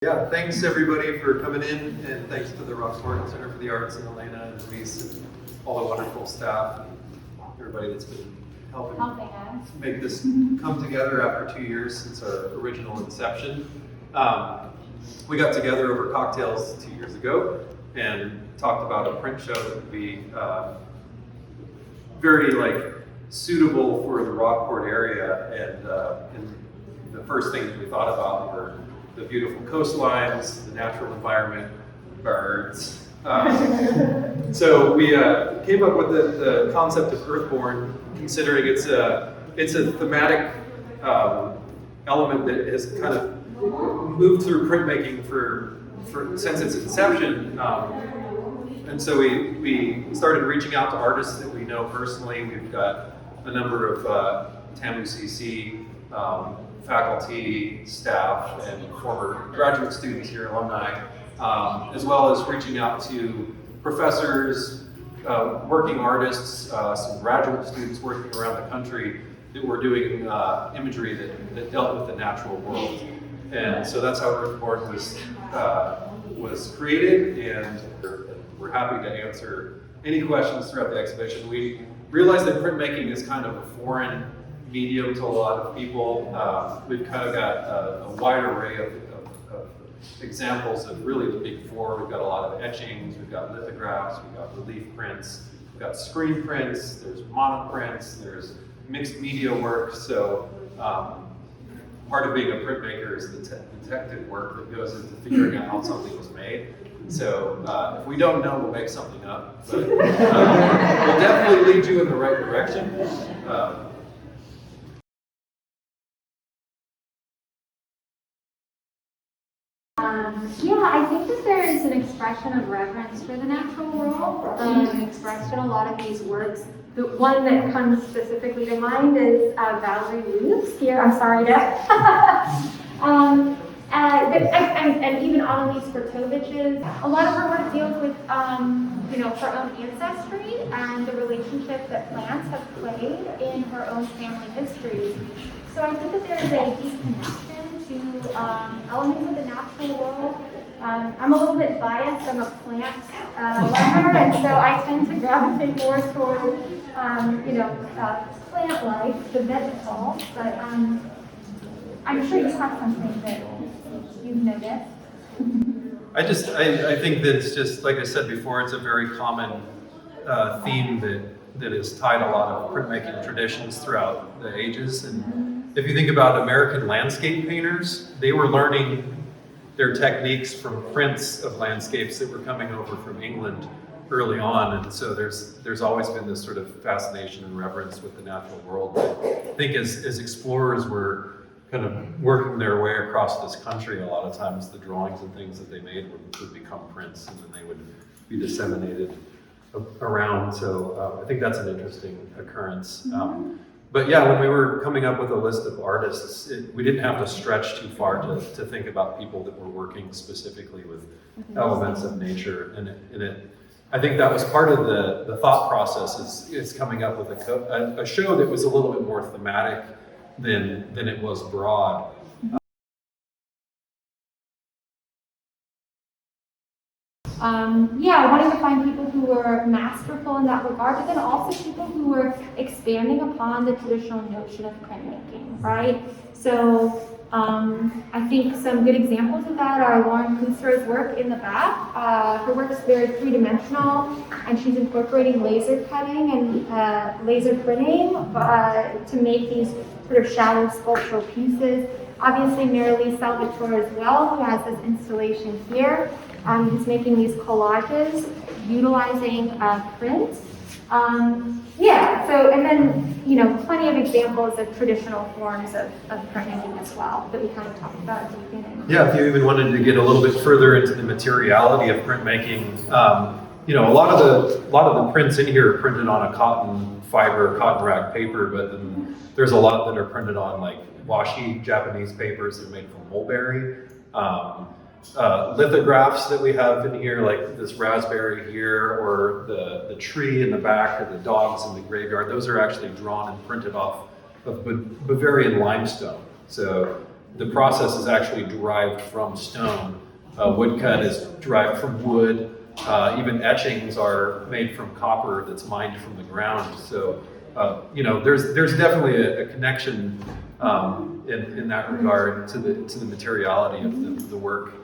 Yeah, thanks everybody for coming in, and thanks to the Earthborn Center for the Arts and Elena and Luis and all the wonderful staff, everybody that's been helping us make this come together after 2 years since our original inception. We got together over cocktails 2 years ago and talked about a print show that would be very suitable for the Rockport area, and the first things we thought about were the beautiful coastlines, the natural environment, birds. So we came up with the concept of Earthborn, considering it's a thematic element that has kind of moved through printmaking since its inception. And so we started reaching out to artists that we know personally. We've got a number of TAMU CC faculty, staff, and former graduate students here, alumni, as well as reaching out to professors, working artists, some graduate students working around the country that were doing imagery that dealt with the natural world. And so that's how Earthborn was created, and we're happy to answer any questions throughout the exhibition. We realize that printmaking is kind of a foreign medium to a lot of people. We've kind of got a wide array of examples of really the big four. We've got a lot of etchings, we've got lithographs, we've got relief prints, we've got screen prints, there's monoprints, there's mixed media work. So part of being a printmaker is the detective work that goes into figuring out how something was made. So if we don't know, we'll make something up, but we'll definitely lead you in the right direction. I think that there is an expression of reverence for the natural world expressed in a lot of these works. The one that comes specifically to mind is Valerie Lou's here. I'm sorry to. And even Annalise Bertovich's. A lot of her work deals with, her own ancestry and the relationship that plants have played in her own family history. So I think that there is a deep connection to elements of the natural world. I'm a little bit biased. I'm a plant lover, and so I tend to gravitate more toward, plant life, the vegetal. But I'm sure you have something that you've noticed. I think that it's just, like I said before, it's a very common theme that has tied a lot of printmaking traditions throughout the ages. And if you think about American landscape painters, they were learning their techniques from prints of landscapes that were coming over from England early on. And so there's always been this sort of fascination and reverence with the natural world. I think as explorers were kind of working their way across this country, a lot of times the drawings and things that they made would become prints, and then they would be disseminated around. So I think that's an interesting occurrence. But yeah, when we were coming up with a list of artists, we didn't have to stretch too far to think about people that were working specifically with elements of nature. And I think that was part of the thought process is coming up with a show that was a little bit more thematic than it was broad. Wanting to find people who were masterful in that regard, but then also people who were expanding upon the traditional notion of printmaking, right? So I think some good examples of that are Lauren Kunster's work in the back. Her work is very three-dimensional, and she's incorporating laser cutting and laser printing to make these sort of shadow sculptural pieces. Obviously, Marilee Salvatore as well, who has this installation here. He's making these collages utilizing print. And then, plenty of examples of traditional forms of printmaking as well that we kind of talked about at the beginning. Yeah, if you even wanted to get a little bit further into the materiality of printmaking, a lot of the prints in here are printed on a cotton fiber, cotton rag paper, but then there's a lot that are printed on like washi Japanese papers that are made from mulberry. Lithographs that we have in here, like this raspberry here, or the tree in the back, or the dogs in the graveyard, those are actually drawn and printed off of Bavarian limestone. So the process is actually derived from stone. Woodcut is derived from wood. Even etchings are made from copper that's mined from the ground. So, there's definitely a connection in that regard to the materiality of the work.